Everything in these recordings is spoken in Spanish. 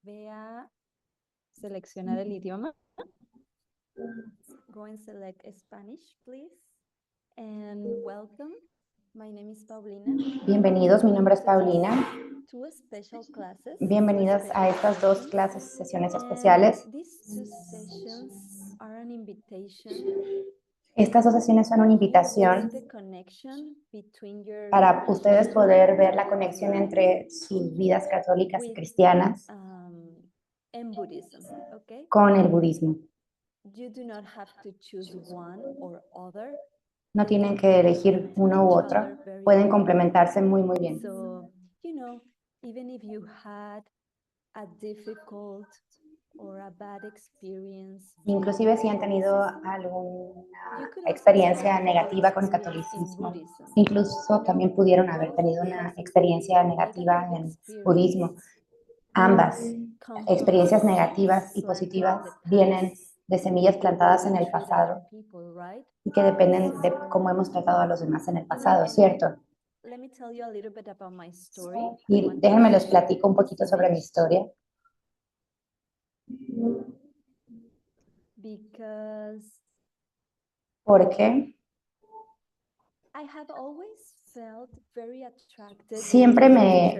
ve a seleccionar el idioma. Go and select Spanish, please. And welcome. My name is Paulina. Bienvenidos, mi nombre es Paulina. Two special classes. Bienvenidas a estas dos clases, sesiones especiales. These two sessions are an invitation Estas dos sesiones son una invitación the connection between your para ustedes poder ver la conexión entre sus vidas católicas y cristianas and Buddhism, okay? con el budismo. You do not have to choose one or other. No tienen que elegir uno u otro, pueden complementarse muy bien. So, even if you had a difficult or a bad experience, Inclusive si han tenido alguna experiencia negativa con el catolicismo, incluso también pudieron haber tenido una experiencia negativa en el budismo. Ambas experiencias negativas y positivas vienen de semillas plantadas en el pasado y que dependen de cómo hemos tratado a los demás en el pasado, ¿cierto? Y déjenme les platico un poquito sobre mi historia. Porque siempre me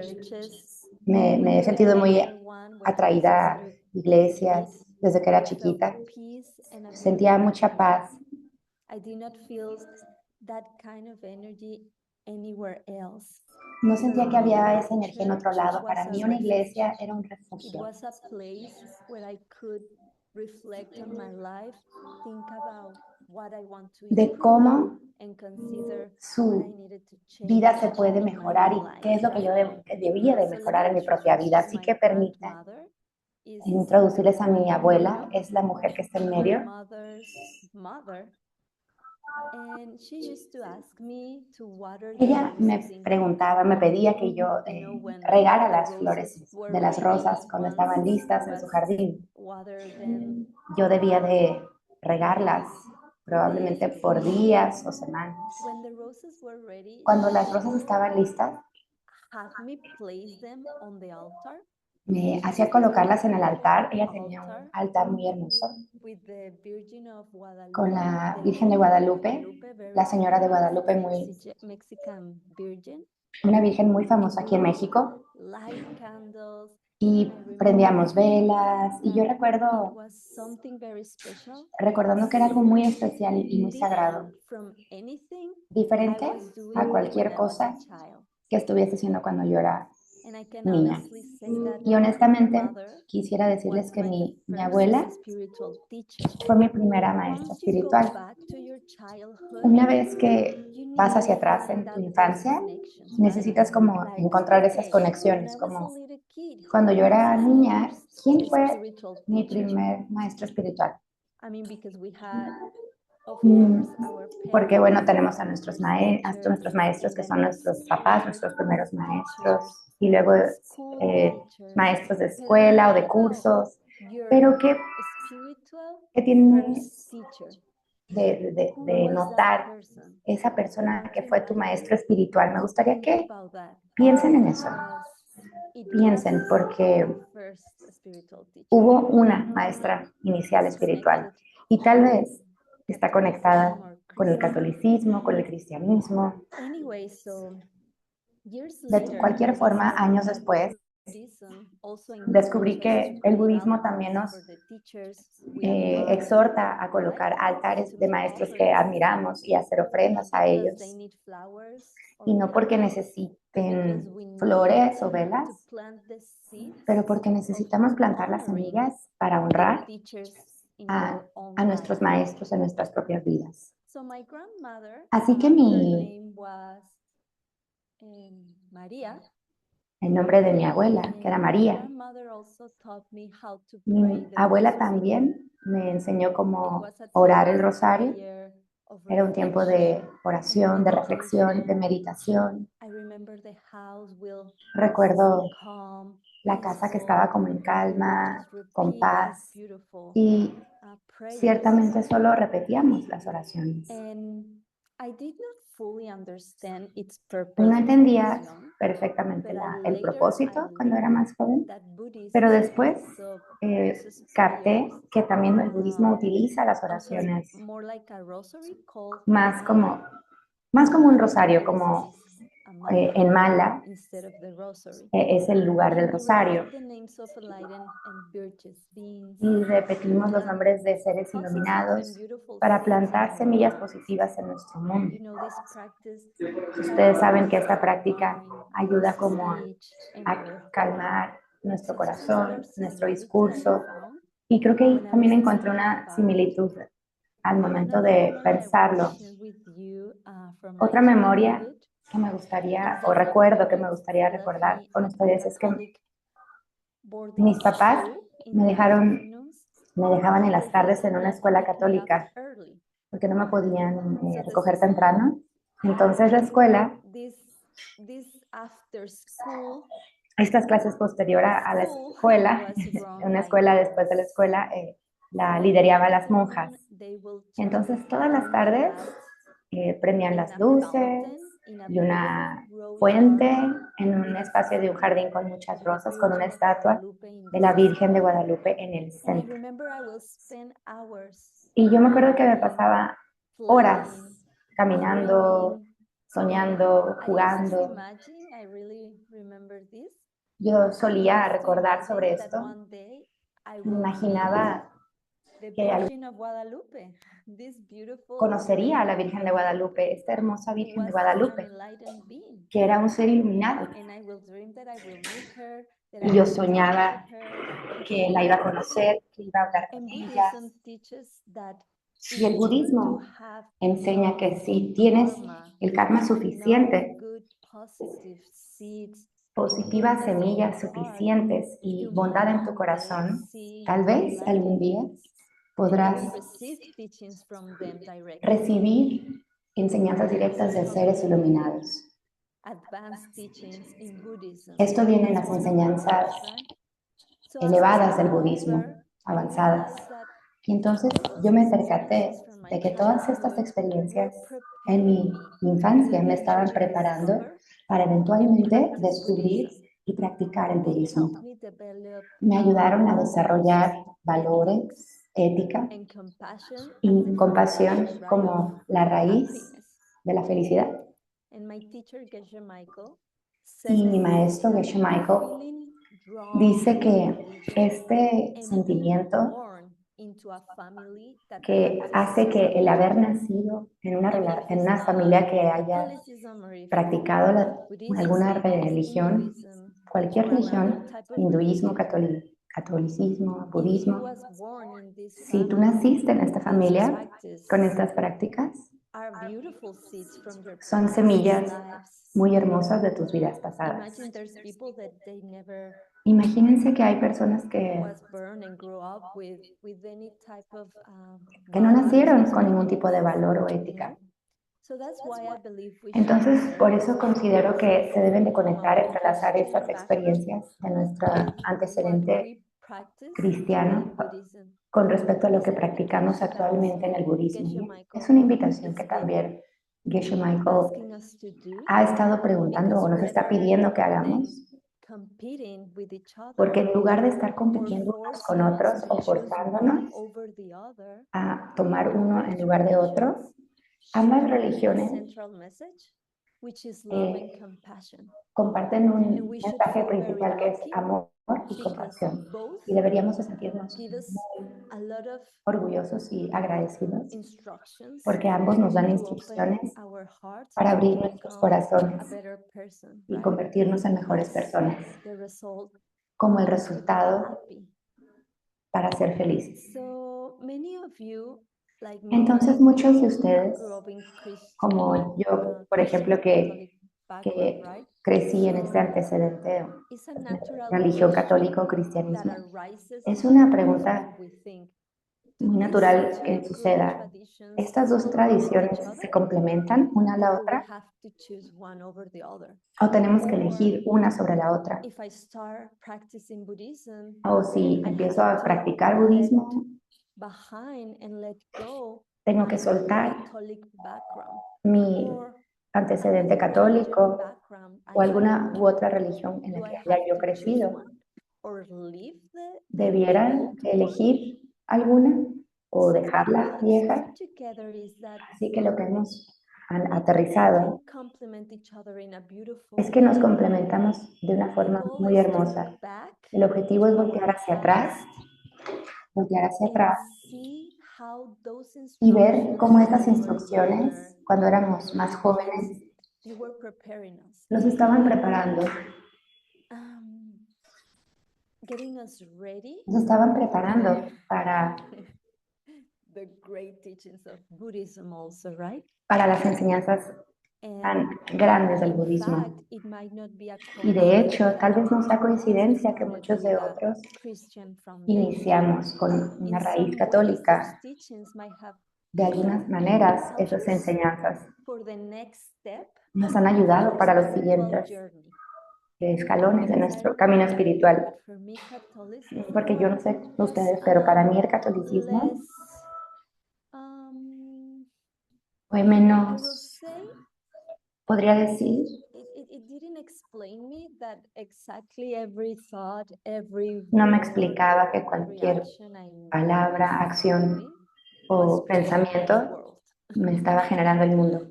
he sentido muy atraída a iglesias desde que era chiquita. Sentía mucha paz. No sentía que había esa energía en otro lado. Para mí una iglesia era un refugio. De cómo su vida se puede mejorar y qué es lo que yo debía de mejorar en mi propia vida. Así que permítanme introducirles a mi abuela, es la mujer que está en medio. Ella me preguntaba, me pedía que yo regara las flores de las rosas cuando estaban listas en su jardín. Yo debía de regarlas probablemente por días o semanas. Cuando las rosas estaban listas, me hacía colocarlas en el altar. Ella tenía un altar muy hermoso con la Virgen de Guadalupe, la Señora de Guadalupe, una virgen muy famosa aquí en México. Y prendíamos velas y yo recordando que era algo muy especial y muy sagrado, diferente a cualquier cosa que estuviese haciendo cuando yo era niña. Y honestamente quisiera decirles que mi abuela fue mi primera maestra espiritual. Una vez que vas hacia atrás en tu infancia, necesitas como encontrar esas conexiones, como cuando yo era niña, ¿quién fue mi primer maestro espiritual? Porque bueno, tenemos a nuestros maestros que son nuestros papás, nuestros primeros maestros, y luego maestros de escuela o de cursos, pero ¿qué tiene de notar esa persona que fue tu maestro espiritual? Me gustaría que piensen en eso. Piensen, porque hubo una maestra inicial espiritual y tal vez está conectada con el catolicismo, con el cristianismo. De cualquier forma, años después, descubrí que el budismo también nos exhorta a colocar altares de maestros que admiramos y hacer ofrendas a ellos. Y no porque necesiten flores o velas, pero porque necesitamos plantar las semillas para honrar a nuestros maestros en nuestras propias vidas. Así que el nombre de mi abuela, que era María. Mi abuela también me enseñó cómo orar el rosario. Era un tiempo de oración, de reflexión, de meditación. Recuerdo la casa que estaba como en calma, con paz, y ciertamente solo repetíamos las oraciones. No entendía perfectamente el propósito cuando era más joven, pero después capté que también el budismo utiliza las oraciones más como un rosario, como en mala es el lugar del rosario. Y repetimos los nombres de seres iluminados para plantar semillas positivas en nuestro mundo. Ustedes saben que esta práctica ayuda como a calmar nuestro corazón, nuestro discurso. Y creo que también encontré una similitud al momento de pensarlo. Otra memoria que me gustaría, o recuerdo que me gustaría recordar con ustedes es que mis papás me dejaban en las tardes en una escuela católica porque no me podían recoger temprano. Entonces la escuela, estas clases posterior a la escuela, una escuela después de la escuela, la lideraba las monjas. Entonces todas las tardes prendían las luces y una fuente en un espacio de un jardín con muchas rosas, con una estatua de la Virgen de Guadalupe en el centro. Y yo me acuerdo que me pasaba horas caminando, soñando, jugando. Yo solía recordar sobre esto. Me imaginaba que conocería a la Virgen de Guadalupe, esta hermosa Virgen de Guadalupe, que era un ser iluminado. Y yo soñaba que la iba a conocer, que iba a hablar con ella. Y el budismo enseña que si tienes el karma suficiente, positivas semillas suficientes y bondad en tu corazón, tal vez algún día podrás recibir enseñanzas directas de seres iluminados. Esto viene en las enseñanzas elevadas del budismo, avanzadas. Y entonces yo me percaté de que todas estas experiencias en mi infancia me estaban preparando para eventualmente descubrir y practicar el budismo. Me ayudaron a desarrollar valores, ética y compasión como la raíz de la felicidad. Y mi maestro Geshe Michael dice que este sentimiento que hace que el haber nacido en una familia que haya practicado alguna religión, cualquier religión, hinduismo, catolicismo, budismo, si tú naciste en esta familia con estas prácticas, son semillas muy hermosas de tus vidas pasadas. Imagínense que hay personas que no nacieron con ningún tipo de valor o ética. Entonces, por eso considero que se deben de conectar, entrelazar estas experiencias de nuestro antecedente cristiano con respecto a lo que practicamos actualmente en el budismo. Es una invitación que también Geshe Michael ha estado preguntando o nos está pidiendo que hagamos, porque en lugar de estar compitiendo unos con otros o forzándonos a tomar uno en lugar de otro, ambas religiones comparten un mensaje principal que es amor y compasión. Y deberíamos de sentirnos muy orgullosos y agradecidos porque ambos nos dan instrucciones para abrir nuestros corazones y convertirnos en mejores personas, como el resultado para ser felices. Entonces muchos de ustedes, como yo, por ejemplo, que crecí en este antecedente religión católica o cristianismo, es una pregunta muy natural que suceda. ¿Estas dos tradiciones se complementan una a la otra? ¿O tenemos que elegir una sobre la otra? O si empiezo a practicar budismo, tengo que soltar mi antecedente católico o alguna u otra religión en la que haya yo crecido. ¿Debiera elegir alguna o dejarla vieja? Así que lo que hemos aterrizado es que nos complementamos de una forma muy hermosa. El objetivo es voltear hacia atrás y ver cómo estas instrucciones, cuando éramos más jóvenes, nos estaban preparando. Nos estaban preparando para las enseñanzas tan grandes del budismo. Y de hecho, tal vez no sea coincidencia que muchos de otros iniciamos con una raíz católica. De algunas maneras, esas enseñanzas nos han ayudado para los siguientes escalones de nuestro camino espiritual. Porque yo no sé ustedes, pero para mí el catolicismo fue menos, podría decir, no me explicaba que cualquier palabra, acción o pensamiento me estaba generando el mundo.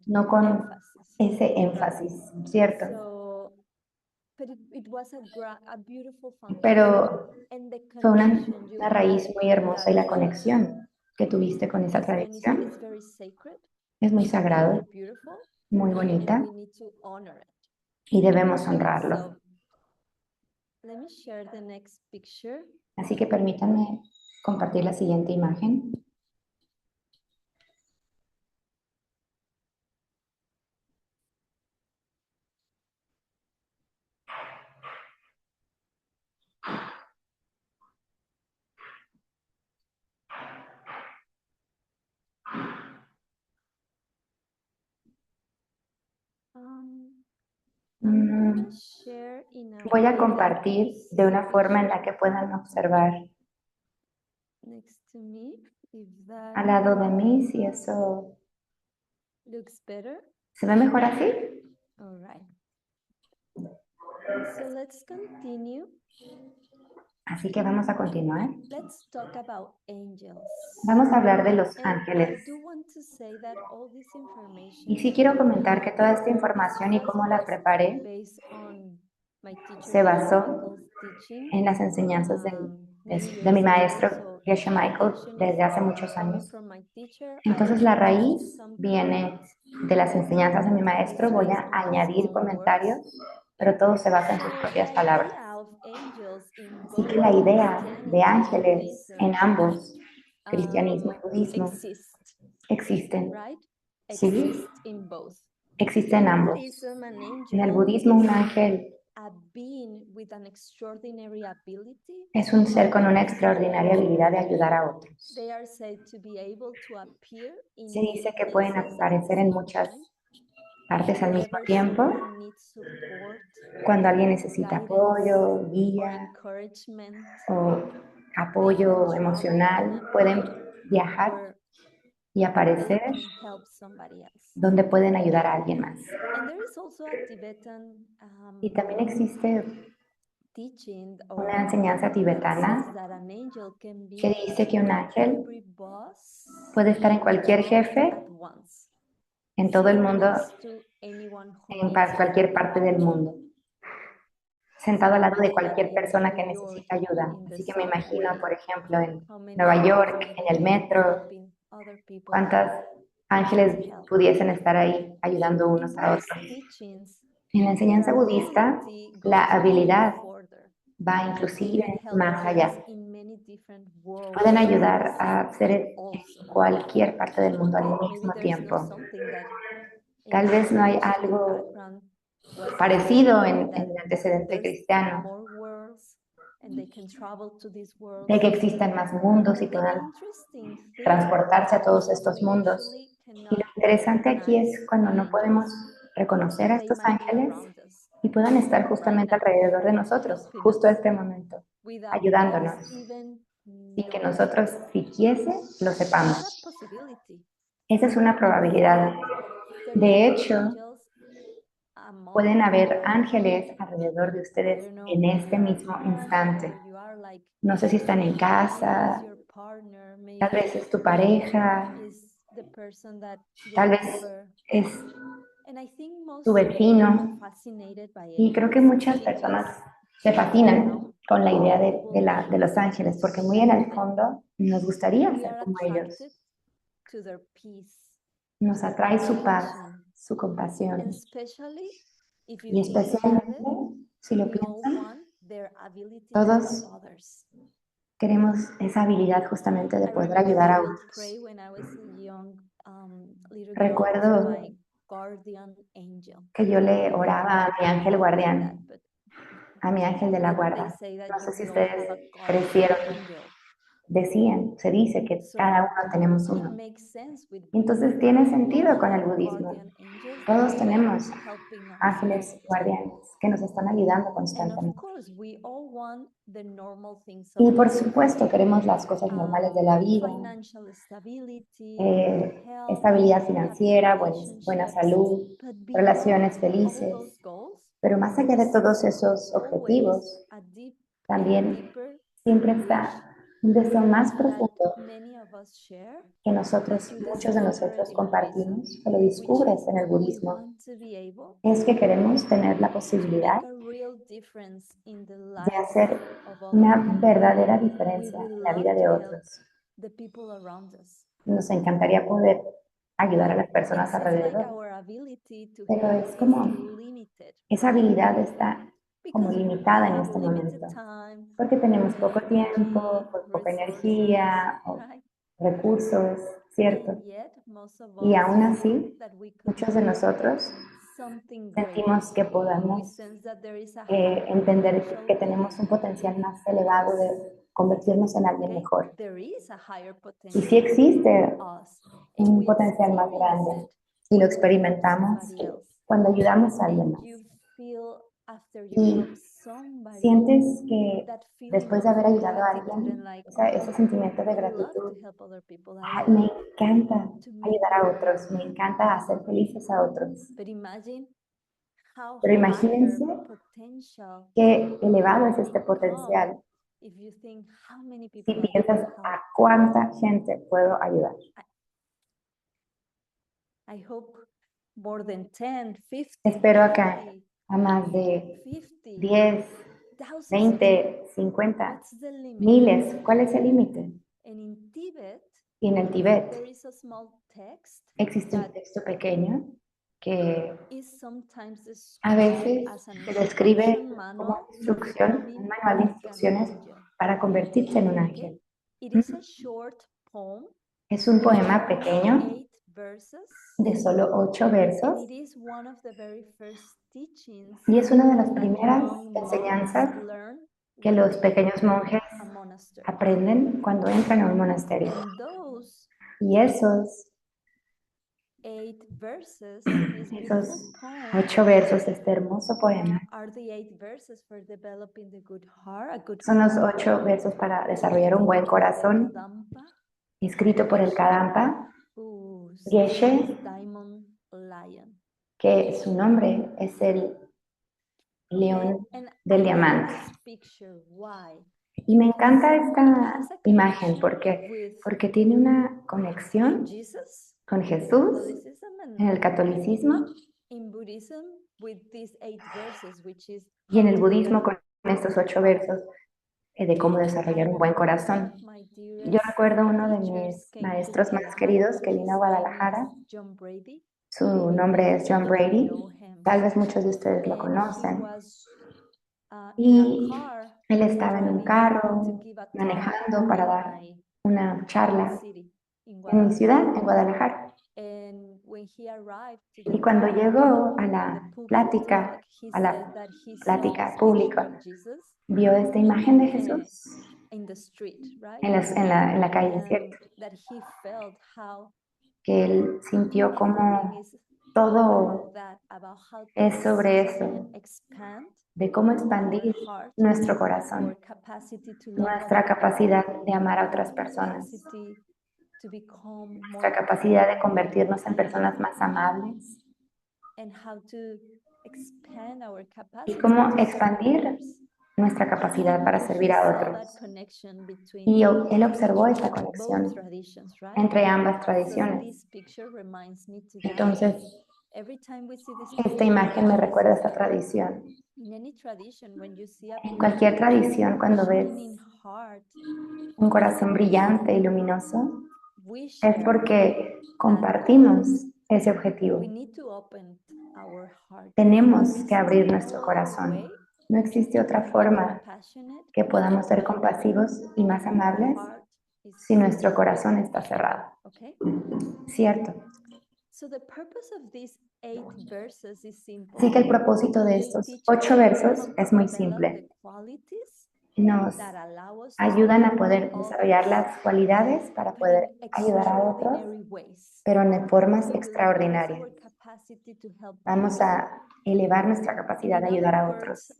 No con ese énfasis, ¿cierto? Pero fue una raíz muy hermosa y la conexión que tuviste con esa tradición es muy sagrado, muy bonita y debemos honrarlo. Así que permítanme compartir la siguiente imagen. Voy a compartir de una forma en la que puedan observar al lado de mí si eso se ve mejor así. Así que vamos a continuar. Vamos a hablar de los ángeles. Y sí quiero comentar que toda esta información y cómo la preparé se basó en las enseñanzas de mi maestro, Geshe Michael, desde hace muchos años. Entonces la raíz viene de las enseñanzas de mi maestro. Voy a añadir comentarios, pero todo se basa en sus propias palabras. Así que la idea de ángeles en ambos, cristianismo y budismo, existen. Sí, existen ambos. En el budismo un ángel es un ser con una extraordinaria habilidad de ayudar a otros. Se dice que pueden aparecer en muchas partes al mismo tiempo. Cuando alguien necesita apoyo, guía o apoyo emocional, pueden viajar y aparecer donde pueden ayudar a alguien más. Y también existe una enseñanza tibetana que dice que un ángel puede estar en cualquier jefe, en todo el mundo, en cualquier parte del mundo, sentado al lado de cualquier persona que necesita ayuda. Así que me imagino, por ejemplo, en Nueva York, en el metro, cuántos ángeles pudiesen estar ahí ayudando unos a otros. En la enseñanza budista, la habilidad va inclusive más allá. Pueden ayudar a ser en cualquier parte del mundo al mismo tiempo. Tal vez no hay algo parecido en el antecedente cristiano, de que existan más mundos y puedan transportarse a todos estos mundos. Y lo interesante aquí es cuando no podemos reconocer a estos ángeles y puedan estar justamente alrededor de nosotros, justo en este momento, ayudándonos, sin que nosotros siquiese lo sepamos. Esa es una probabilidad. De hecho, pueden haber ángeles alrededor de ustedes en este mismo instante. No sé si están en casa, tal vez es tu pareja, tal vez es tu vecino. Y creo que muchas personas se fascinan con la idea de los ángeles, porque muy en el fondo nos gustaría ser como ellos. Nos atrae su paz, su compasión. Y especialmente, si lo piensan, todos queremos esa habilidad justamente de poder ayudar a otros. Recuerdo que yo le oraba a mi ángel guardián, a mi ángel de la guarda. No sé si ustedes crecieron, se dice que cada uno tenemos uno. Entonces tiene sentido con el budismo. Todos tenemos ángeles guardianes que nos están ayudando constantemente. Y por supuesto queremos las cosas normales de la vida, estabilidad financiera, buena salud, relaciones felices. Pero más allá de todos esos objetivos, también siempre está un deseo más profundo que muchos de nosotros compartimos, que lo descubres en el budismo, es que queremos tener la posibilidad de hacer una verdadera diferencia en la vida de otros. Nos encantaría poder ayudar a las personas alrededor, pero es como esa habilidad está como limitada en este momento, porque tenemos poco tiempo, poca energía, o recursos, ¿cierto? Y aún así, muchos de nosotros sentimos que podemos entender que tenemos un potencial más elevado de convertirnos en alguien mejor. Y sí existe un potencial más grande y lo experimentamos cuando ayudamos a alguien más. Y sientes que después de haber ayudado a alguien, ese sentimiento de gratitud, me encanta ayudar a otros, me encanta hacer felices a otros. Pero imagínense qué elevado es este potencial si piensas a cuánta gente puedo ayudar. Espero acá a más de 10, 20, 50, miles. ¿Cuál es el límite? Y en el Tíbet existe un texto pequeño que a veces se describe como instrucción, un manual de instrucciones para convertirse en un ángel. Es un poema pequeño de solo 8 versos y es una de las primeras enseñanzas que los pequeños monjes aprenden cuando entran a un monasterio. Y esos 8 versos de este hermoso poema son los 8 versos para desarrollar un buen corazón, escrito por el Kadampa Geshe, que su nombre es el león del diamante. Y me encanta esta imagen porque tiene una conexión con Jesús en el catolicismo y en el budismo con estos 8 versos de cómo desarrollar un buen corazón. Yo recuerdo uno de mis maestros más queridos que vino a Guadalajara. Su nombre es John Brady. Tal vez muchos de ustedes lo conocen. Y él estaba en un carro manejando para dar una charla en mi ciudad, en Guadalajara. Y cuando llegó a la plática pública, vio esta imagen de Jesús en la calle, ¿cierto? Que él sintió como todo es sobre eso, de cómo expandir nuestro corazón, nuestra capacidad de amar a otras personas, nuestra capacidad de convertirnos en personas más amables y cómo expandir nuestra capacidad para servir a otros. Y él observó esta conexión entre ambas tradiciones. Entonces, esta imagen me recuerda a esta tradición. En cualquier tradición, cuando ves un corazón brillante y luminoso, es porque compartimos ese objetivo. Tenemos que abrir nuestro corazón. No existe otra forma que podamos ser compasivos y más amables si nuestro corazón está cerrado. ¿Cierto? Así que el propósito de estos 8 versos es muy simple. Nos ayudan a poder desarrollar las cualidades para poder ayudar a otros, pero en formas extraordinarias. Vamos a elevar nuestra capacidad de ayudar a otros.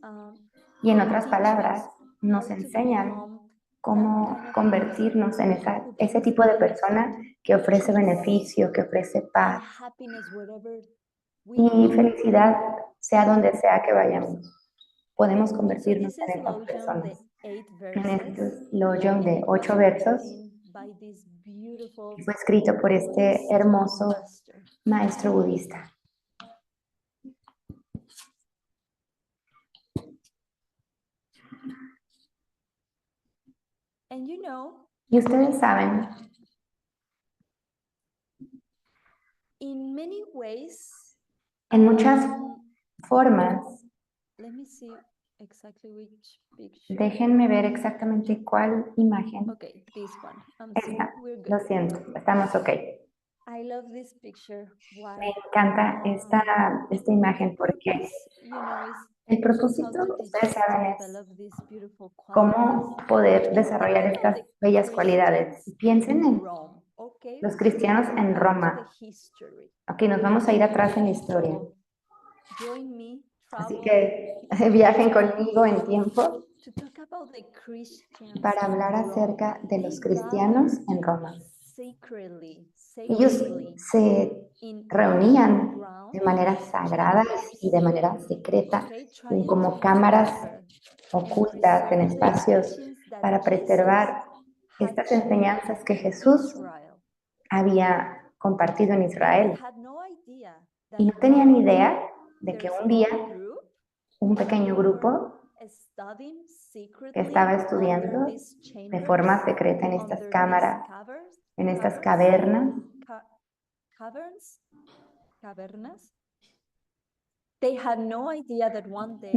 Y en otras palabras, nos enseñan cómo convertirnos en ese tipo de persona que ofrece beneficio, que ofrece paz y felicidad, sea donde sea que vayamos. Podemos convertirnos en esas personas. En este Lojong de 8 versos fue escrito por este hermoso maestro budista. Y ustedes saben, en muchas formas, déjenme ver exactamente cuál imagen. Esta, lo siento, estamos ok. Me encanta esta imagen porque el propósito, ustedes saben, es cómo poder desarrollar estas bellas cualidades. Piensen en los cristianos en Roma. Ok, nos vamos a ir atrás en la historia. Así que viajen conmigo en tiempo para hablar acerca de los cristianos en Roma. Ellos se reunían de manera sagrada y de manera secreta, como cámaras ocultas en espacios para preservar estas enseñanzas que Jesús había compartido en Israel. Y no tenían idea de que un día un pequeño grupo que estaba estudiando de forma secreta en estas cámaras, en estas cavernas,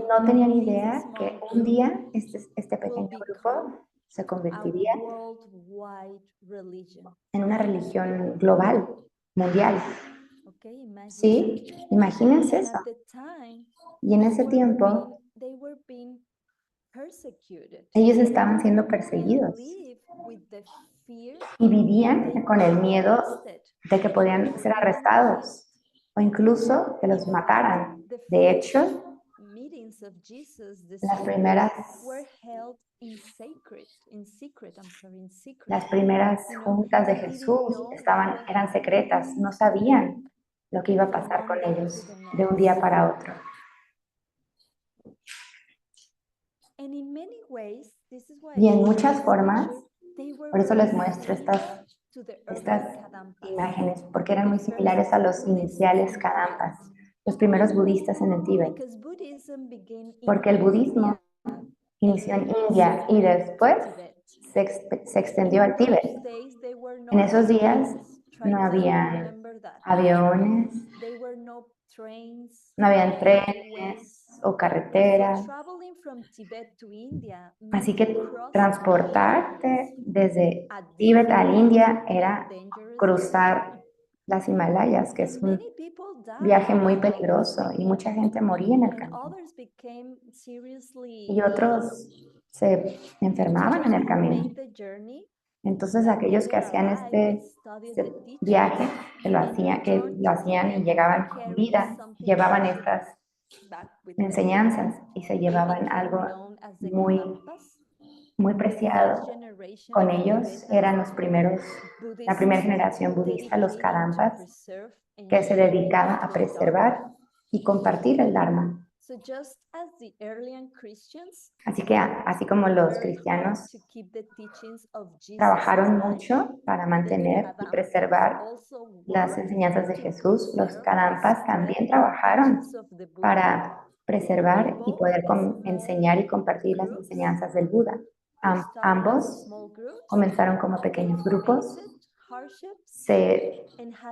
no tenían idea que un día este pequeño grupo se convertiría en una religión global, mundial. ¿Sí? Imagínense eso. Y en ese tiempo, ellos estaban siendo perseguidos y vivían con el miedo de que podían ser arrestados o incluso que los mataran. De hecho, las primeras juntas de Jesús eran secretas, no sabían lo que iba a pasar con ellos de un día para otro. Y en muchas formas, por eso les muestro estas imágenes, porque eran muy similares a los iniciales Kadampas, los primeros budistas en el Tíbet. Porque el budismo inició en India y después se extendió al Tíbet. En esos días no habían aviones, no habían trenes o carreteras. Así que transportarte desde Tíbet a la India era cruzar las Himalayas, que es un viaje muy peligroso y mucha gente moría en el camino. Y otros se enfermaban en el camino. Entonces aquellos que hacían este viaje, que lo hacían y llegaban con vida, llevaban estas enseñanzas y se llevaban algo muy, muy preciado. Con ellos eran la primera generación budista, los Kadampas, que se dedicaba a preservar y compartir el Dharma. Así que, así como los cristianos trabajaron mucho para mantener y preservar las enseñanzas de Jesús, los Kadampas también trabajaron para preservar y poder enseñar y compartir las enseñanzas del Buda. Ambos comenzaron como pequeños grupos, se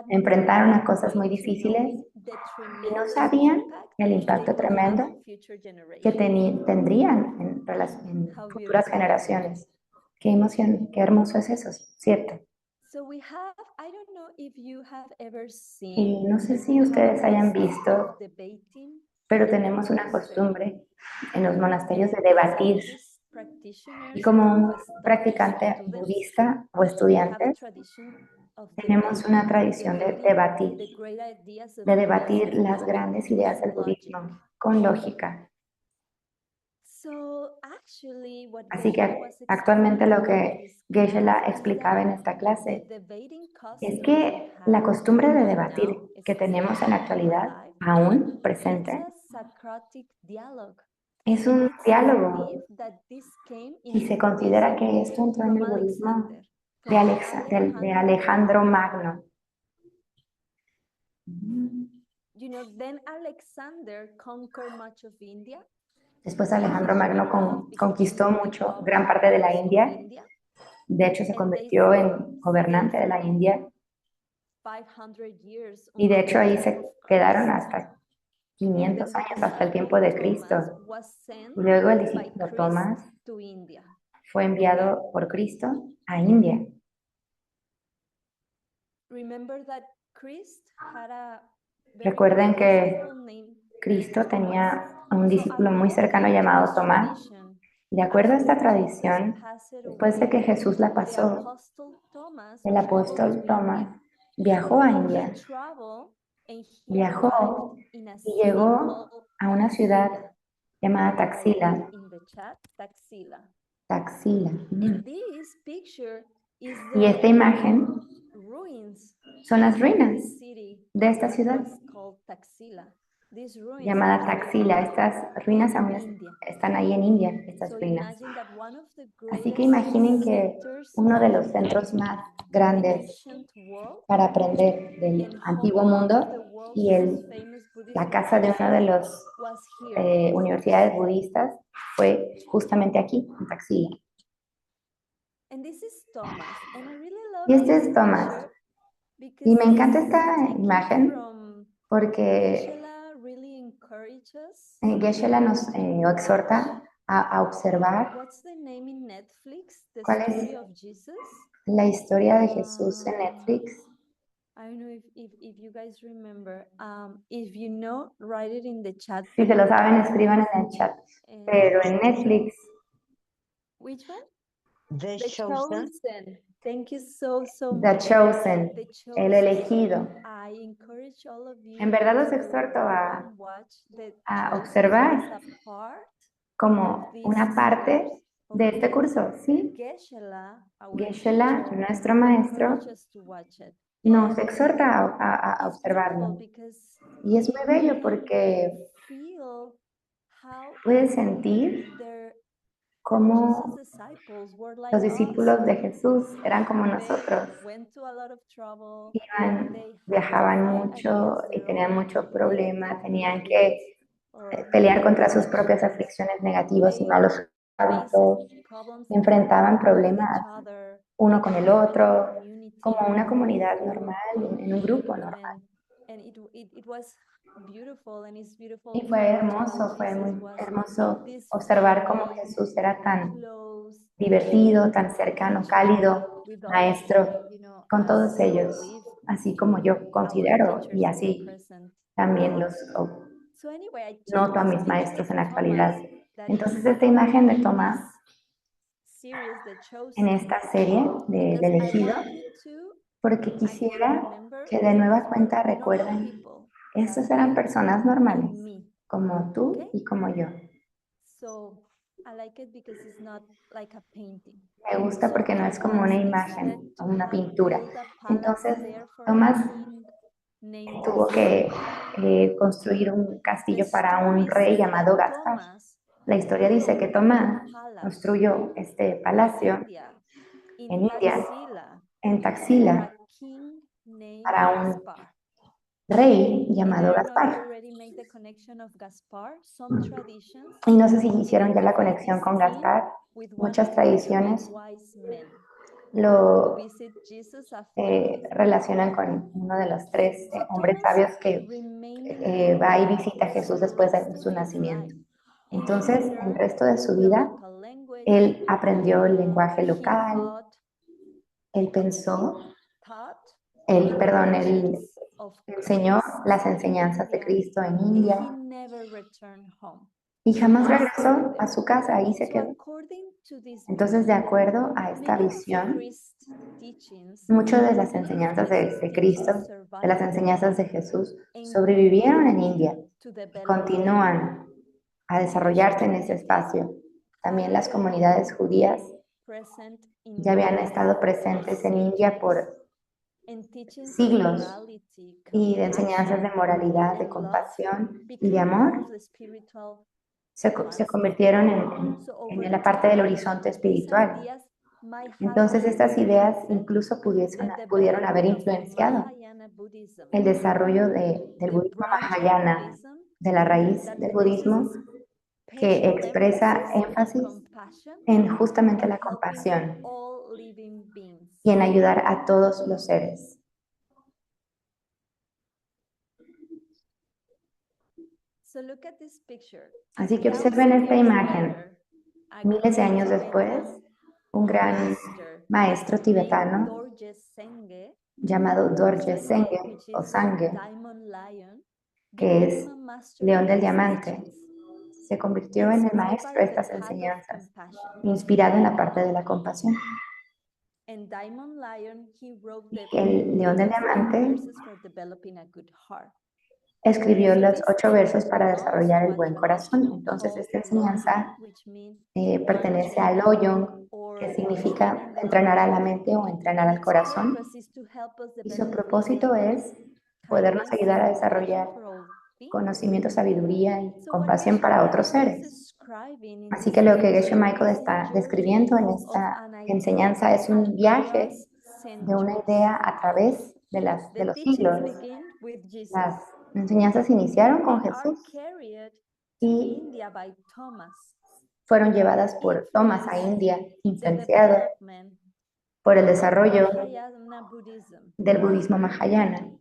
enfrentaron a cosas muy difíciles y no sabían el impacto tremendo que tendrían en futuras generaciones. Qué emoción, qué hermoso es eso, ¿cierto? Y no sé si ustedes hayan visto, pero tenemos una costumbre en los monasterios de debatir. Y como un practicante budista o estudiante, tenemos una tradición de debatir las grandes ideas del budismo con lógica. Así que actualmente lo que Geshe-la explicaba en esta clase es que la costumbre de debatir que tenemos en la actualidad, aún presente, es un diálogo y se considera que esto entró en el budismo de Alejandro Magno. Después Alejandro Magno conquistó gran parte de la India. De hecho, se convirtió en gobernante de la India. Y de hecho ahí se quedaron hasta 500 años, hasta el tiempo de Cristo. Y luego el discípulo Tomás fue enviado por Cristo a India. Recuerden que Cristo tenía un discípulo muy cercano llamado Tomás. De acuerdo a esta tradición, después de que Jesús la pasó, el apóstol Tomás viajó a India. Viajó y llegó a una ciudad llamada Taxila. Taxila. Y esta imagen son las ruinas de esta ciudad llamada Taxila. Estas ruinas aún están ahí en India, estas ruinas. Así que imaginen que uno de los centros más grandes para aprender del antiguo mundo y la casa de una de las universidades budistas fue justamente aquí, en Taxila. Y este es Tomás. Y me encanta esta imagen porque Geshe-la nos exhorta a observar cuál es la historia de Jesús en Netflix. Si se lo saben, escriban en el chat. Pero en Netflix. The Chosen. Thank you so much. The Chosen, el elegido. En verdad los exhorto a observar como una parte de este curso, ¿sí? Geshe-la, nuestro maestro, nos exhorta a observarlo. Y es muy bello porque puedes sentir cómo los discípulos de Jesús eran como nosotros. Viajaban mucho y tenían mucho problema, tenían que pelear contra sus propias aflicciones negativas y malos hábitos, enfrentaban problemas uno con el otro, como una comunidad normal, en un grupo normal. Y fue muy hermoso observar cómo Jesús era tan divertido, tan cercano, cálido, maestro, con todos ellos, así como yo considero y así también los noto a mis maestros en la actualidad. Entonces esta imagen de Tomás en esta serie del elegido, porque quisiera que de nueva cuenta recuerden, estos eran personas normales, como tú y como yo. Me gusta porque no es como una imagen o una pintura. Entonces, Tomás tuvo que construir un castillo para un rey llamado Gaspar. La historia dice que Tomás construyó este palacio en India, en Taxila, para un rey llamado Gaspar. Y no sé si hicieron ya la conexión con Gaspar. Muchas tradiciones lo relacionan con uno de los tres hombres sabios que va y visita a Jesús después de su nacimiento. Entonces, el resto de su vida, él aprendió el lenguaje local, él pensó, él enseñó las enseñanzas de Cristo en India y jamás regresó a su casa, ahí se quedó. Entonces, de acuerdo a esta visión, muchas de las enseñanzas de Cristo, de las enseñanzas de Jesús, sobrevivieron en India y continúan a desarrollarse en ese espacio. También las comunidades judías ya habían estado presentes en India por siglos y de enseñanzas de moralidad, de compasión y de amor se convirtieron en la parte del horizonte espiritual. Entonces estas ideas incluso pudieron haber influenciado el desarrollo del budismo Mahayana, de la raíz del budismo, que expresa énfasis en justamente la compasión y en ayudar a todos los seres. Así que observen esta imagen. Miles de años después, un gran maestro tibetano llamado Dorje Senge o Sangye, que es León del Diamante, se convirtió en el maestro de estas enseñanzas, inspirado en la parte de la compasión. Y el León del Diamante escribió los 8 versos para desarrollar el buen corazón. Entonces, esta enseñanza pertenece al Oyong, que significa entrenar a la mente o entrenar al corazón. Y su propósito es podernos ayudar a desarrollar conocimiento, sabiduría y compasión para otros seres. Así que lo que Geshe Michael está describiendo en esta enseñanza es un viaje de una idea a través de los siglos. Las enseñanzas iniciaron con Jesús y fueron llevadas por Thomas a India, influenciado por el desarrollo del budismo Mahayana,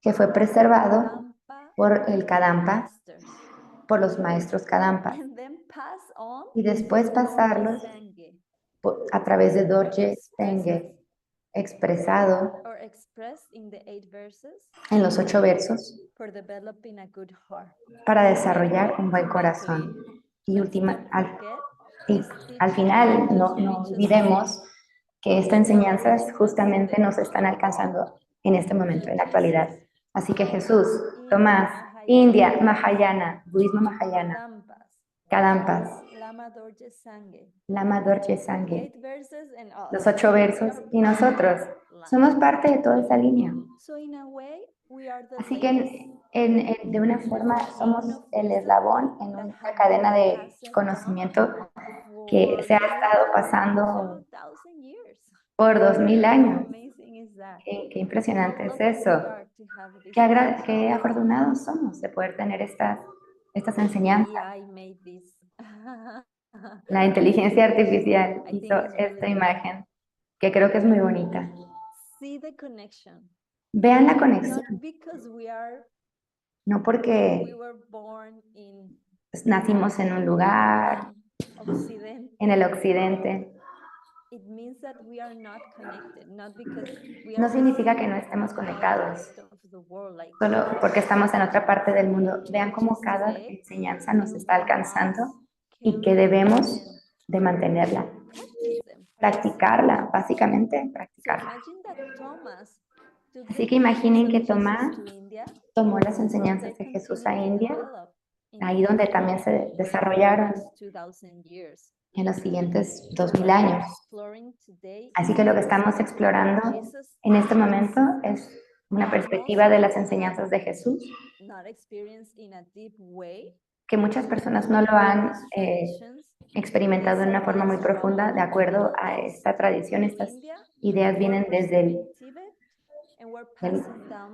que fue preservado por el Kadampa, por los maestros Kadampa, y después pasarlos a través de Dorje Senge, expresado en los 8 versos para desarrollar un buen corazón. Y al final no olvidemos que estas enseñanzas justamente nos están alcanzando en este momento, en la actualidad. Así que Jesús, Tomás, India, Mahayana, budismo Mahayana, Kadampas, Lama Dorje Sangye, los 8 versos, y nosotros somos parte de toda esa línea. Así que de una forma somos el eslabón en una cadena de conocimiento que se ha estado pasando por 2000 años. Qué impresionante es eso. Qué afortunados somos de poder tener estas enseñanzas. La inteligencia artificial hizo esta imagen, que creo que es muy bonita. Vean la conexión. No porque nacimos en un lugar, en el occidente, no significa que no estemos conectados, solo porque estamos en otra parte del mundo. Vean cómo cada enseñanza nos está alcanzando y que debemos de mantenerla, practicarla, básicamente practicarla. Así que imaginen que Tomás tomó las enseñanzas de Jesús a India, ahí donde también se desarrollaron en los siguientes 2000 años. Así que lo que estamos explorando en este momento es una perspectiva de las enseñanzas de Jesús, que muchas personas no lo han experimentado de una forma muy profunda, de acuerdo a esta tradición. Estas ideas vienen desde el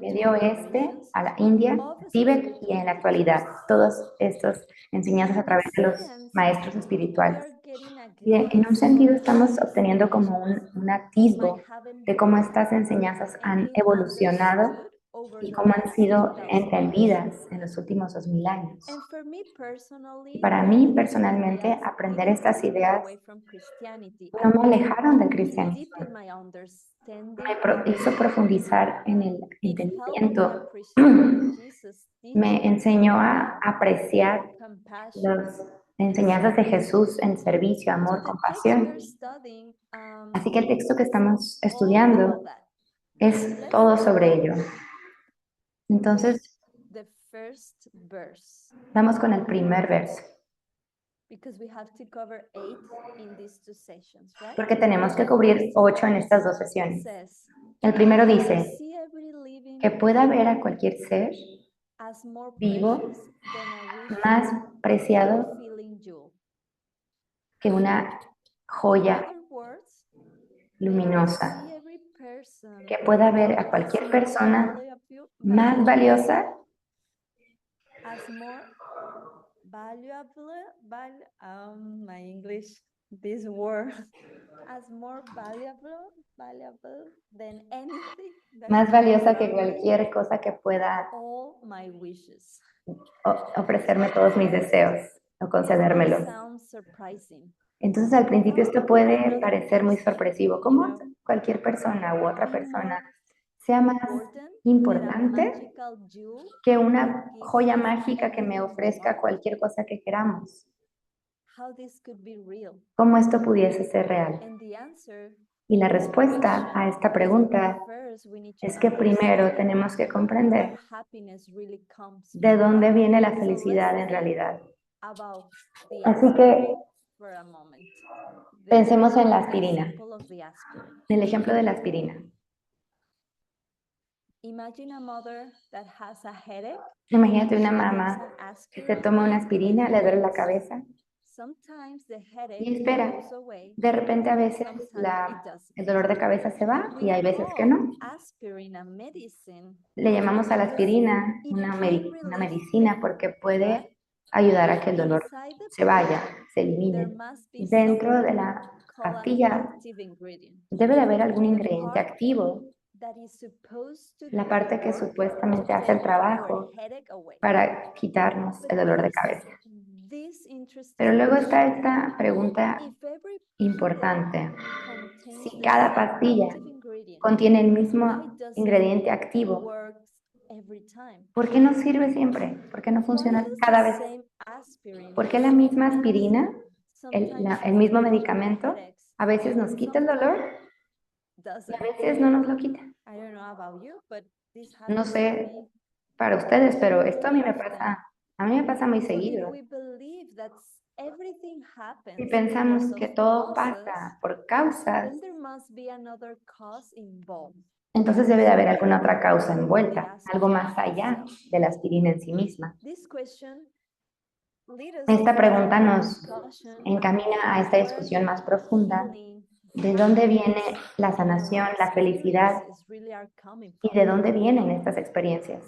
Medio Oeste a la India, Tíbet y en la actualidad. Todas estas enseñanzas a través de los maestros espirituales. Y en un sentido estamos obteniendo como un atisbo de cómo estas enseñanzas han evolucionado y cómo han sido entendidas en los últimos 2000 años. Y para mí, personalmente, aprender estas ideas no me alejaron del cristianismo. Me hizo profundizar en el entendimiento. Me enseñó a apreciar las enseñanzas de Jesús en servicio, amor, compasión. Así que el texto que estamos estudiando es todo sobre ello. Entonces, vamos con el primer verso. Porque tenemos que cubrir 8 en estas 2 sesiones. El primero dice que pueda ver a cualquier ser vivo más preciado que una joya luminosa, que pueda ver a cualquier persona más valiosa más valiosa que cualquier cosa que pueda ofrecerme todos mis deseos o concedérmelos. Entonces al principio esto puede parecer muy sorpresivo, como cualquier persona u otra persona sea más importante que una joya mágica que me ofrezca cualquier cosa que queramos. ¿Cómo esto pudiese ser real? Y la respuesta a esta pregunta es que primero tenemos que comprender de dónde viene la felicidad en realidad. Así que pensemos en la aspirina, en el ejemplo de la aspirina. Imagínate una mamá que se toma una aspirina, le duele la cabeza y espera. De repente a veces el dolor de cabeza se va y hay veces que no. Le llamamos a la aspirina una medicina porque puede ayudar a que el dolor se vaya, se elimine. Dentro de la pastilla debe de haber algún ingrediente activo, la parte que supuestamente hace el trabajo para quitarnos el dolor de cabeza. Pero luego está esta pregunta importante. Si cada pastilla contiene el mismo ingrediente activo, ¿por qué no sirve siempre? ¿Por qué no funciona cada vez? ¿Por qué la misma aspirina, el mismo medicamento, a veces nos quita el dolor y a veces no nos lo quita? No sé para ustedes, pero esto a mí me pasa muy seguido. Si pensamos que todo pasa por causas, entonces debe de haber alguna otra causa envuelta, algo más allá de la aspirina en sí misma. Esta pregunta nos encamina a esta discusión más profunda. ¿De dónde viene la sanación, la felicidad? ¿Y de dónde vienen estas experiencias?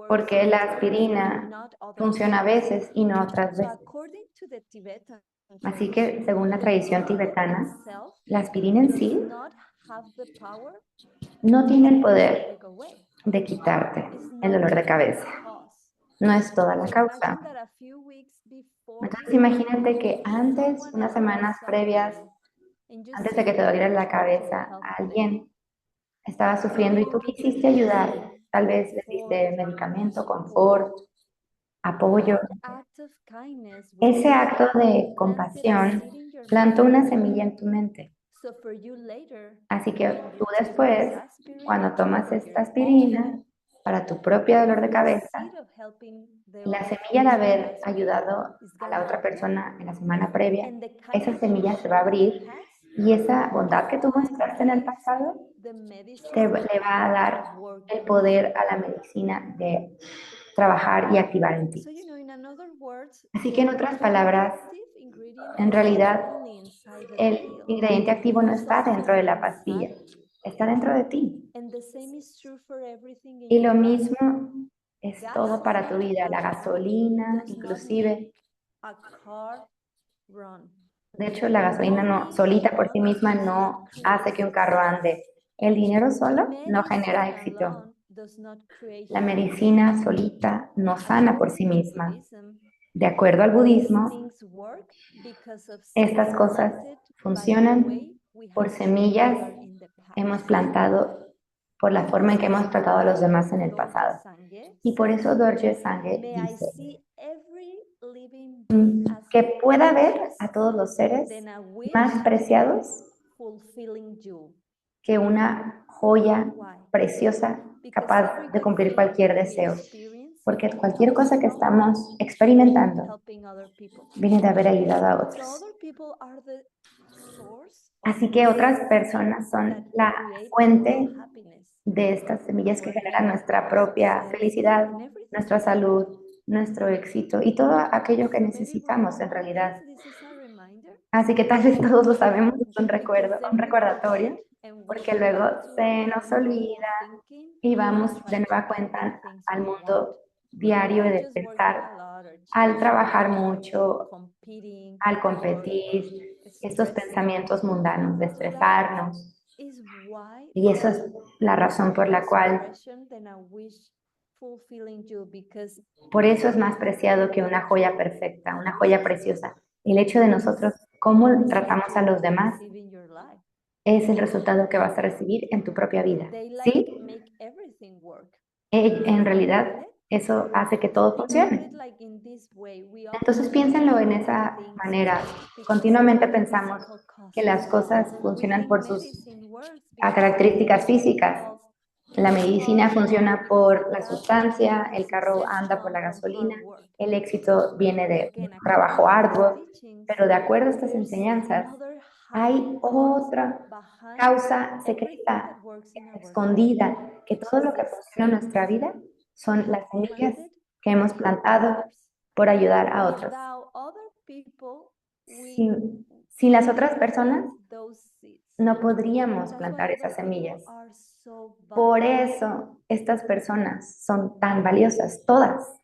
¿Por qué la aspirina funciona a veces y no otras veces? Así que, según la tradición tibetana, la aspirina en sí no tiene el poder de quitarte el dolor de cabeza. No es toda la causa. Entonces, imagínate que antes, unas semanas previas, antes de que te doliera la cabeza, alguien estaba sufriendo y tú quisiste ayudar. Tal vez le diste medicamento, confort, apoyo, ese acto de compasión plantó una semilla en tu mente. Así que tú después, cuando tomas esta aspirina para tu propio dolor de cabeza, la semilla de haber ayudado a la otra persona en la semana previa, esa semilla se va a abrir y esa bondad que tú mostraste en el pasado le va a dar el poder a la medicina de trabajar y activar en ti. Así que en otras palabras, en realidad el ingrediente activo no está dentro de la pastilla, está dentro de ti. Y lo mismo es todo para tu vida, la gasolina, inclusive. De hecho, la gasolina no, solita por sí misma no hace que un carro ande. El dinero solo no genera éxito. La medicina solita no sana por sí misma. De acuerdo al budismo, estas cosas funcionan por semillas hemos plantado por la forma en que hemos tratado a los demás en el pasado. Y por eso Dorje Sangye dice que pueda ver a todos los seres más preciados que una joya preciosa capaz de cumplir cualquier deseo. Porque cualquier cosa que estamos experimentando viene de haber ayudado a otros. Así que otras personas son la fuente de estas semillas que generan nuestra propia felicidad, nuestra salud, nuestro éxito y todo aquello que necesitamos en realidad. Así que tal vez todos lo sabemos, es un recuerdo, un recordatorio, porque luego se nos olvida y vamos de nueva cuenta al mundo diario de pensar, al trabajar mucho, al competir, estos pensamientos mundanos de estresarnos. Y esa es la razón por la cual, por eso es más preciado que una joya perfecta, una joya preciosa. El hecho de nosotros, cómo tratamos a los demás, es el resultado que vas a recibir en tu propia vida. ¿Sí? En realidad, eso hace que todo funcione. Entonces piénsenlo en esa manera. Continuamente pensamos que las cosas funcionan por sus características físicas. La medicina funciona por la sustancia, el carro anda por la gasolina, el éxito viene de un trabajo arduo, pero de acuerdo a estas enseñanzas, hay otra causa secreta, escondida, que todo lo que funciona en nuestra vida son las semillas que hemos plantado por ayudar a otros. Sin las otras personas, no podríamos plantar esas semillas. Por eso estas personas son tan valiosas, todas.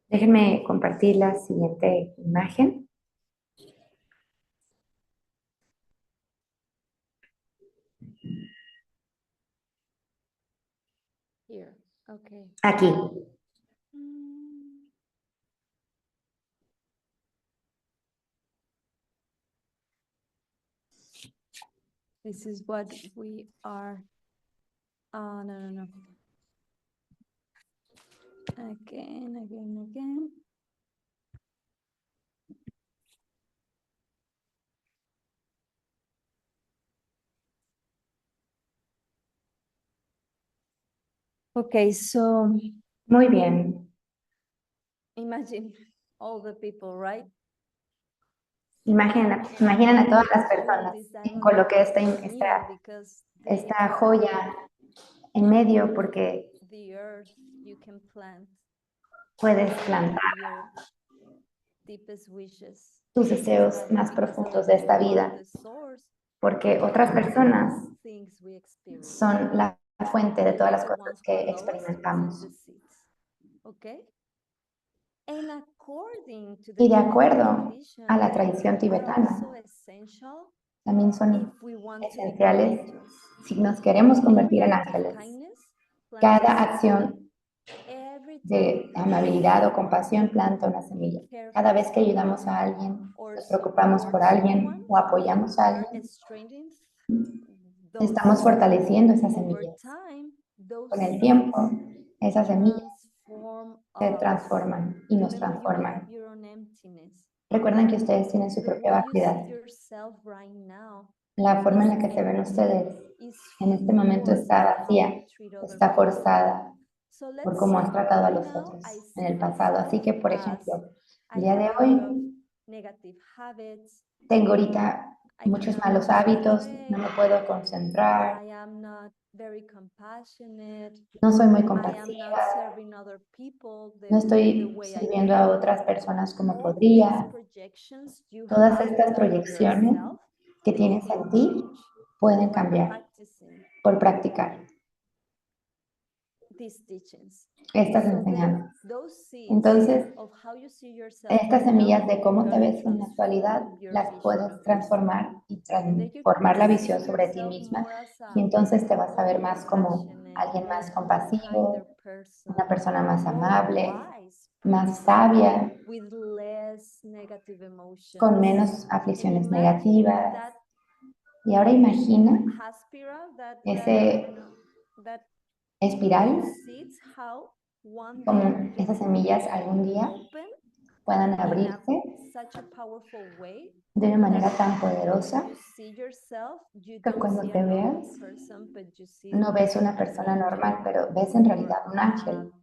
Déjenme compartir la siguiente imagen. Aquí. This is what we are. Oh, no. Again. Okay, so. Muy bien. Imagine all the people, right? Imaginen a todas las personas. Coloqué esta joya en medio porque puedes plantar tus deseos más profundos de esta vida, porque otras personas son la fuente de todas las cosas que experimentamos. Y de acuerdo a la tradición tibetana, también son esenciales si nos queremos convertir en ángeles. Cada acción de amabilidad o compasión, planta una semilla. Cada vez que ayudamos a alguien, nos preocupamos por alguien o apoyamos a alguien, estamos fortaleciendo esas semillas. Con el tiempo, esas semillas se transforman y nos transforman. Recuerden que ustedes tienen su propia vacío. La forma en la que se ven ustedes en este momento está vacía, está forzada por cómo has tratado a los otros en el pasado. Así que, por ejemplo, el día de hoy tengo ahorita muchos malos hábitos, no me puedo concentrar, no soy muy compasiva, no estoy sirviendo a otras personas como podría. Todas estas proyecciones que tienes en ti pueden cambiar por practicar estas enseñanzas. Entonces, estas semillas de cómo te ves en la actualidad las puedes transformar y transformar la visión sobre ti misma, y entonces te vas a ver más como alguien más compasivo, una persona más amable, más sabia, con menos aflicciones negativas. Y ahora imagina ese espiral, como esas semillas algún día puedan abrirse de una manera tan poderosa que cuando te veas no ves una persona normal, pero ves en realidad un ángel.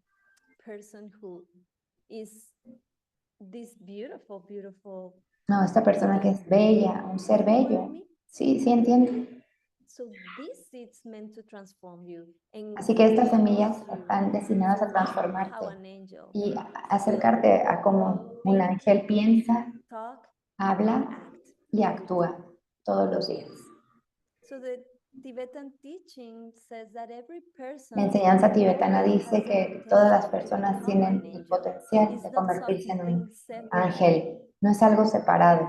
No, esta persona que es bella, un ser bello. Sí, sí entiendo. Así que estas semillas están destinadas a transformarte y a acercarte a cómo un ángel piensa, habla y actúa todos los días. La enseñanza tibetana dice que todas las personas tienen el potencial de convertirse en un ángel. No es algo separado.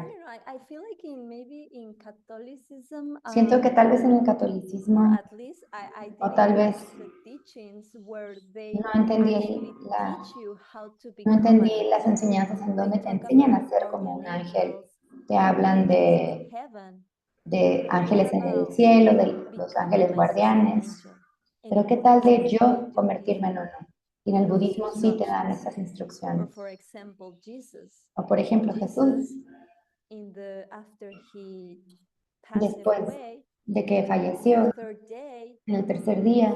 Siento que tal vez en el catolicismo, o tal vez no entendí las enseñanzas en donde te enseñan a ser como un ángel. Te hablan de ángeles en el cielo, de los ángeles guardianes. Pero ¿qué tal de yo convertirme en uno? Y en el budismo sí te dan esas instrucciones. O por ejemplo Jesús, después de que falleció, en el tercer día,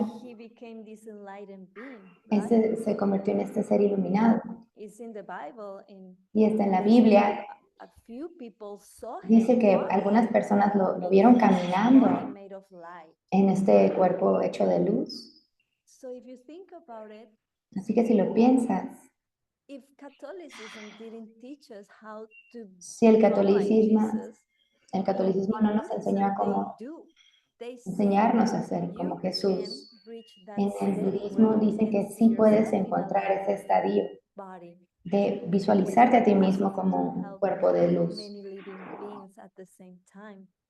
se convirtió en este ser iluminado. Y está en la Biblia. Dice que algunas personas lo vieron caminando en este cuerpo hecho de luz. Así que si lo piensas, si el catolicismo no nos enseñó a cómo enseñarnos a ser como Jesús, en el budismo dicen que sí puedes encontrar ese estadio de visualizarte a ti mismo como un cuerpo de luz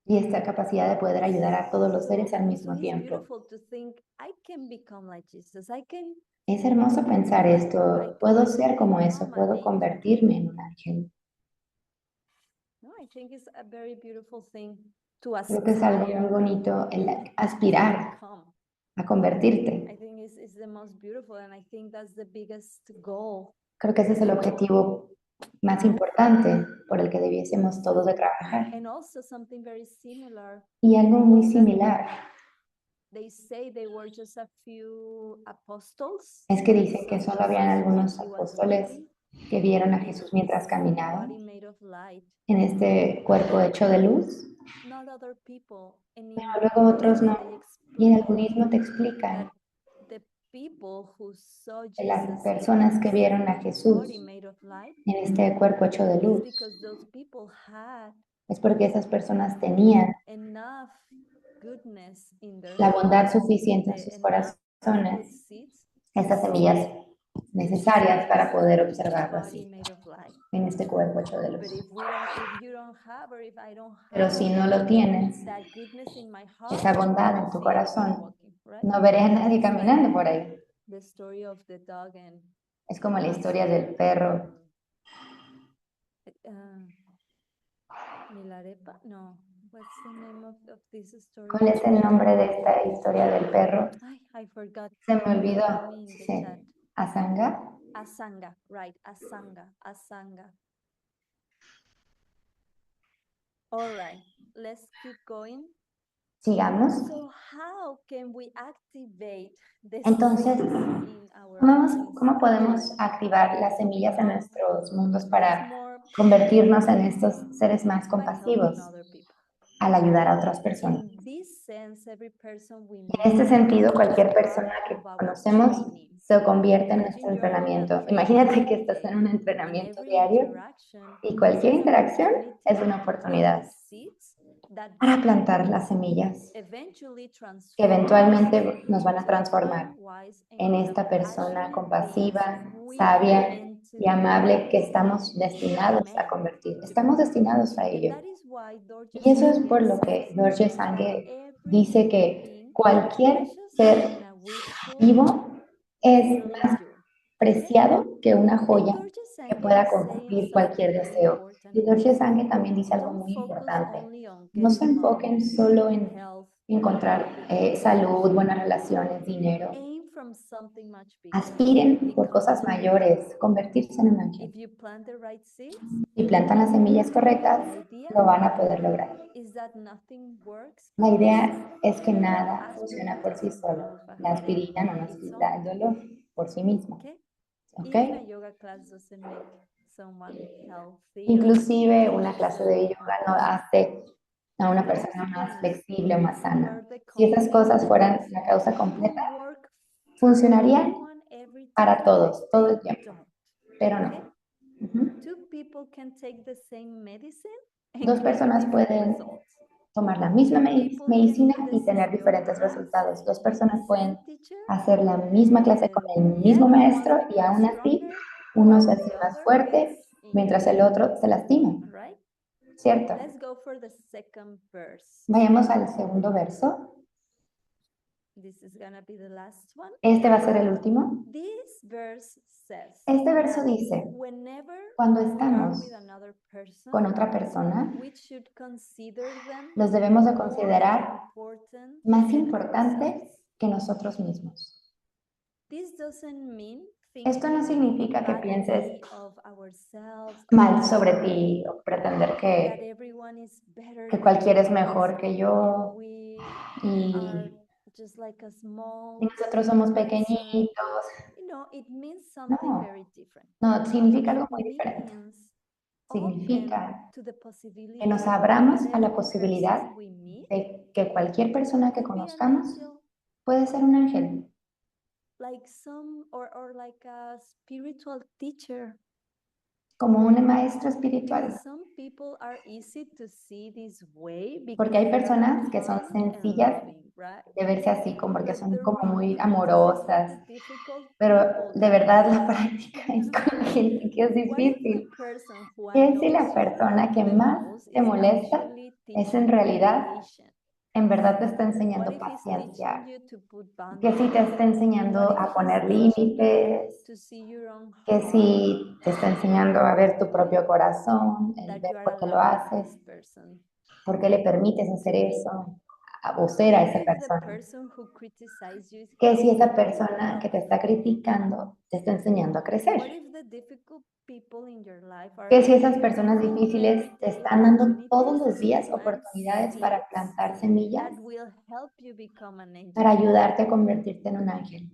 y esta capacidad de poder ayudar a todos los seres al mismo tiempo. Es hermoso pensar esto, puedo ser como eso, puedo convertirme en un ángel. Creo que es algo muy bonito el aspirar a convertirte. Creo que ese es el objetivo más importante por el que debiésemos todos de trabajar. Y algo muy similar es que dicen que solo habían algunos apóstoles que vieron a Jesús mientras caminaba en este cuerpo hecho de luz, pero luego otros no. Y en el budismo te explican que las personas que vieron a Jesús en este cuerpo hecho de luz es porque esas personas tenían la bondad suficiente en sus corazones, estas semillas necesarias para poder observarlo así, en este cuerpo hecho de luz. Pero si no lo tienes, esa bondad en tu corazón, no veré a nadie caminando por ahí. Es como la historia del perro. Milarepa, no. What's the name of this story? ¿Cuál es el nombre de esta historia del perro? I forgot. Se me olvidó. Sí. ¿Asanga? Asanga, right. Asanga. All right, let's keep going. Sigamos. So how can we activate the Entonces, in our ¿cómo podemos activar las semillas en nuestros mundos para convertirnos en estos seres más compasivos al ayudar a otras personas? Y en este sentido, cualquier persona que conocemos se convierte en nuestro entrenamiento. Imagínate que estás en un entrenamiento diario y cualquier interacción es una oportunidad para plantar las semillas que eventualmente nos van a transformar en esta persona compasiva, sabia y amable que estamos destinados a convertir. Estamos destinados a ello. Y eso es por lo que Dorje Sange dice que cualquier ser vivo es más preciado que una joya que pueda cumplir cualquier deseo. Y Dorje Sange también dice algo muy importante. No se enfoquen solo en encontrar salud, buenas relaciones, dinero. Aspiren por cosas mayores, convertirse en un ángel. Si plantan las semillas correctas, lo van a poder lograr. La idea es que nada funciona por sí solo. La aspirina no nos quita el dolor por sí misma. ¿Ok? Inclusive una clase de yoga no hace a una persona más flexible o más sana. Si esas cosas fueran la causa completa, funcionarían para todos, todo el tiempo, pero no. Dos personas pueden tomar la misma medicina y tener diferentes resultados. Dos personas pueden hacer la misma clase con el mismo maestro y aún así uno se hace más fuerte mientras el otro se lastima. ¿Cierto? Vayamos al segundo verso. Este va a ser el último. Este verso dice, cuando estamos con otra persona, los debemos de considerar más importantes que nosotros mismos. Esto no significa que pienses mal sobre ti o pretender que cualquiera es mejor que yo y nosotros somos pequeñitos. No, significa algo muy diferente. Significa que nos abramos a la posibilidad de que cualquier persona que conozcamos puede ser un ángel. Como un maestro espiritual. Porque hay personas que son sencillas de verse así, como porque son como muy amorosas, pero de verdad la práctica es con la gente que es difícil. ¿Qué si la persona que más te molesta es en realidad, en verdad te está enseñando paciencia? ¿Qué si te está enseñando a poner límites? ¿Qué si te está enseñando a ver tu propio corazón, el ver por qué lo haces? ¿Por qué le permites hacer eso? O ser a esa persona. ¿Qué si esa persona que te está criticando te está enseñando a crecer? ¿Qué si esas personas difíciles te están dando todos los días oportunidades para plantar semillas? Para ayudarte a convertirte en un ángel.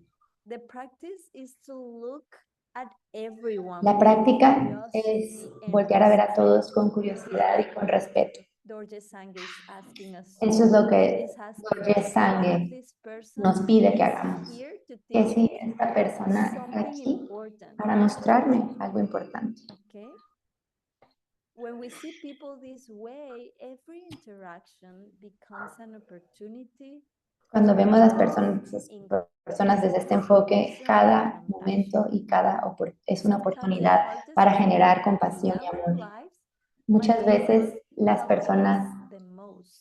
La práctica es voltear a ver a todos con curiosidad y con respeto. Eso es lo que Dorje Sange nos pide que hagamos. Que si esta persona está aquí para mostrarme algo importante. Cuando vemos a las personas desde este enfoque, cada momento y es una oportunidad para generar compasión y amor. Muchas veces las personas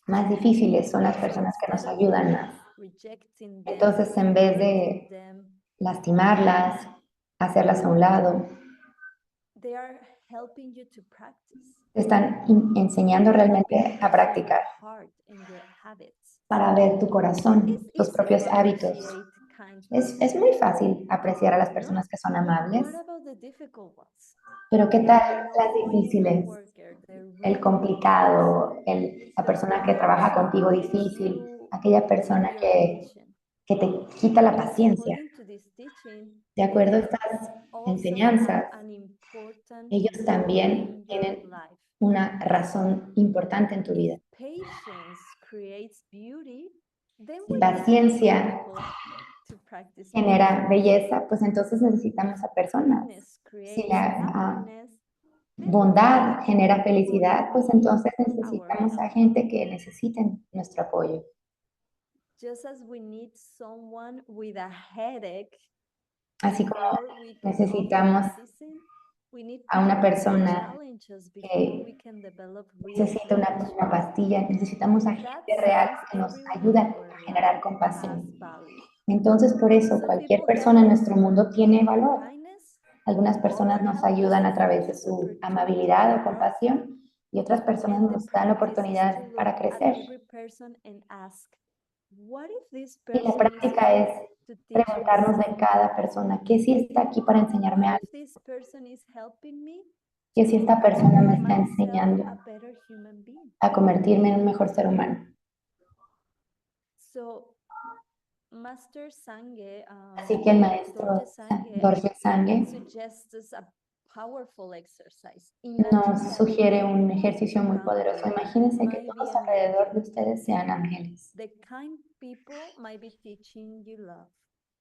más difíciles son las personas que nos ayudan más. Entonces, en vez de lastimarlas hacerlas a un lado. They are helping you to practice. Te están enseñando realmente a practicar para ver tu corazón, tus propios hábitos. Es muy fácil apreciar a las personas que son amables, pero ¿qué tal las difíciles? El complicado, la persona que trabaja contigo difícil, aquella persona que te quita la paciencia. De acuerdo a estas enseñanzas, ellos también tienen una razón importante en tu vida. Si paciencia genera belleza, pues entonces necesitamos a personas. Si la bondad genera felicidad, pues entonces necesitamos a gente que necesiten nuestro apoyo. Así como necesitamos a una persona que necesita una pastilla, necesitamos a gente real que nos ayuda a generar compasión. Entonces, por eso, cualquier persona en nuestro mundo tiene valor. Algunas personas nos ayudan a través de su amabilidad o compasión y otras personas nos dan la oportunidad para crecer. Y la práctica es preguntarnos de cada persona, ¿qué si está aquí para enseñarme algo? ¿Qué si esta persona me está enseñando a convertirme en un mejor ser humano? Así que el maestro Dorje Sangye nos sugiere un ejercicio muy poderoso. Imagínense que todos alrededor de ustedes sean ángeles.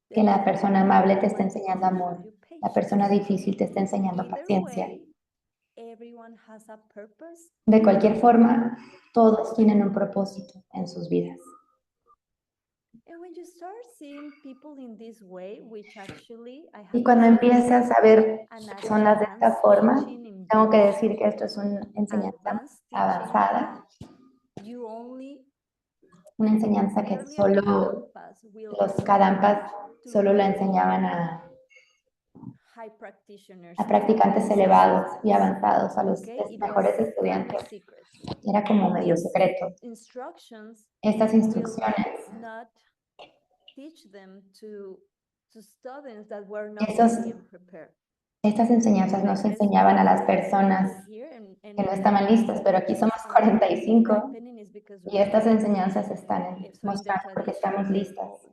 Que la persona amable te está enseñando amor, la persona difícil te está enseñando paciencia. De cualquier forma, todos tienen un propósito en sus vidas. Y cuando empiezas a ver personas de esta forma, tengo que decir que esto es una enseñanza avanzada, una enseñanza que solo los Kadampas solo la enseñaban a practicantes elevados y avanzados, a los mejores estudiantes. Era como medio secreto. Estas instrucciones estas enseñanzas no se enseñaban a las personas que no estaban listas, pero aquí somos 45 y estas enseñanzas están mostrando porque estamos listas.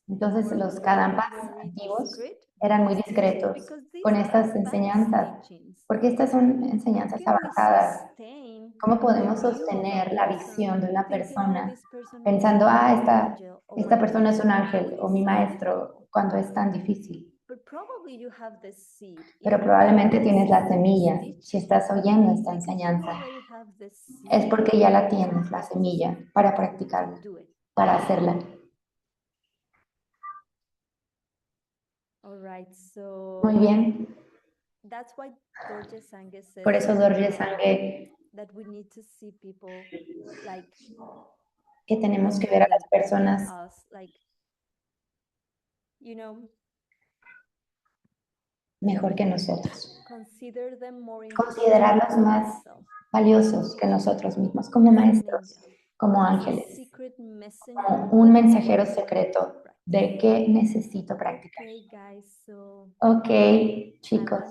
Entonces los Kadampas antiguos eran muy discretos con estas enseñanzas, porque estas son enseñanzas avanzadas. ¿Cómo podemos sostener la visión de una persona pensando, esta persona es un ángel o mi maestro, cuando es tan difícil? Pero probablemente tienes la semilla. Si estás oyendo esta enseñanza, es porque ya la tienes, la semilla, para practicarla, para hacerla. Muy bien. Por eso Dorje Sangye que tenemos que ver a las personas mejor que nosotros. Considerarlos más valiosos que nosotros mismos, como maestros, como ángeles, como un mensajero secreto de qué necesito practicar. Ok, chicos.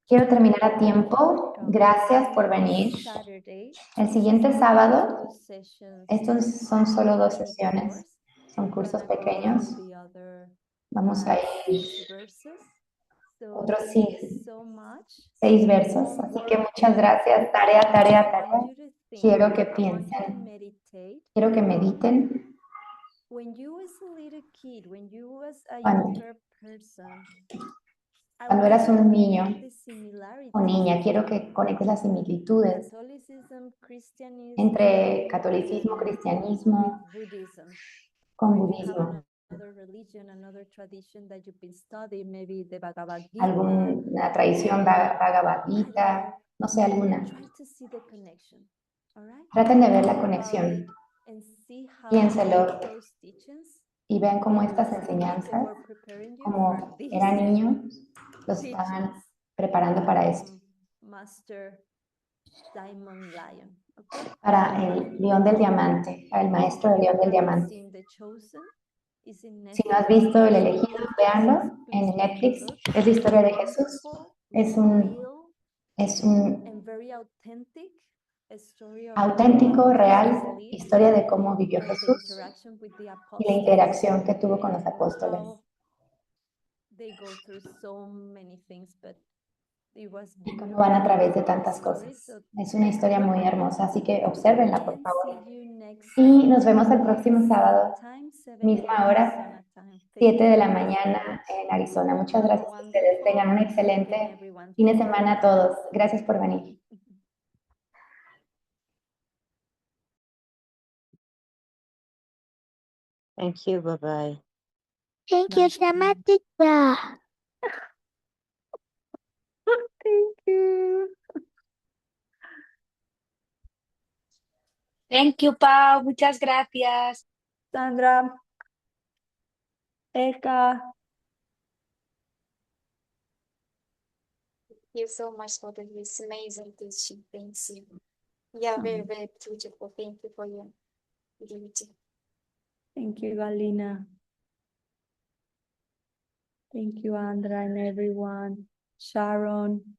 Quiero terminar a tiempo. Gracias por venir. El siguiente sábado, estos son solo 2 sesiones, son cursos pequeños. Vamos a ir otros 6 versos, así que muchas gracias. Tarea. Quiero que piensen, quiero que mediten. Cuando eras un niño o niña, quiero que conectes las similitudes entre catolicismo, cristianismo, con budismo. Alguna tradición Bhagavad Gita, no sé, alguna. Traten de ver la conexión. Piénselo. y vean cómo estas enseñanzas, como era niño, los estaban preparando para esto. Para el león del diamante, para el maestro del león del diamante. Si no has visto El elegido, véanlo en Netflix. Es la historia de Jesús. Es un auténtico, real, historia de cómo vivió Jesús y la interacción que tuvo con los apóstoles. Y cómo van a través de tantas cosas. Es una historia muy hermosa, así que obsérvenla, por favor. Y nos vemos el próximo sábado, misma hora, 7 de la mañana en Arizona. Muchas gracias a ustedes. Tengan un excelente fin de semana a todos. Gracias por venir. Thank you. Bye-bye. Thank you, Dramatica. Thank you. Thank you, Pau. Muchas gracias. Sandra, Eka. Thank you so much for this amazing teaching. Thank you. Yeah, very, very beautiful. Thank you for your beauty. Thank you, Galina. Thank you, Andra and everyone. Sharon.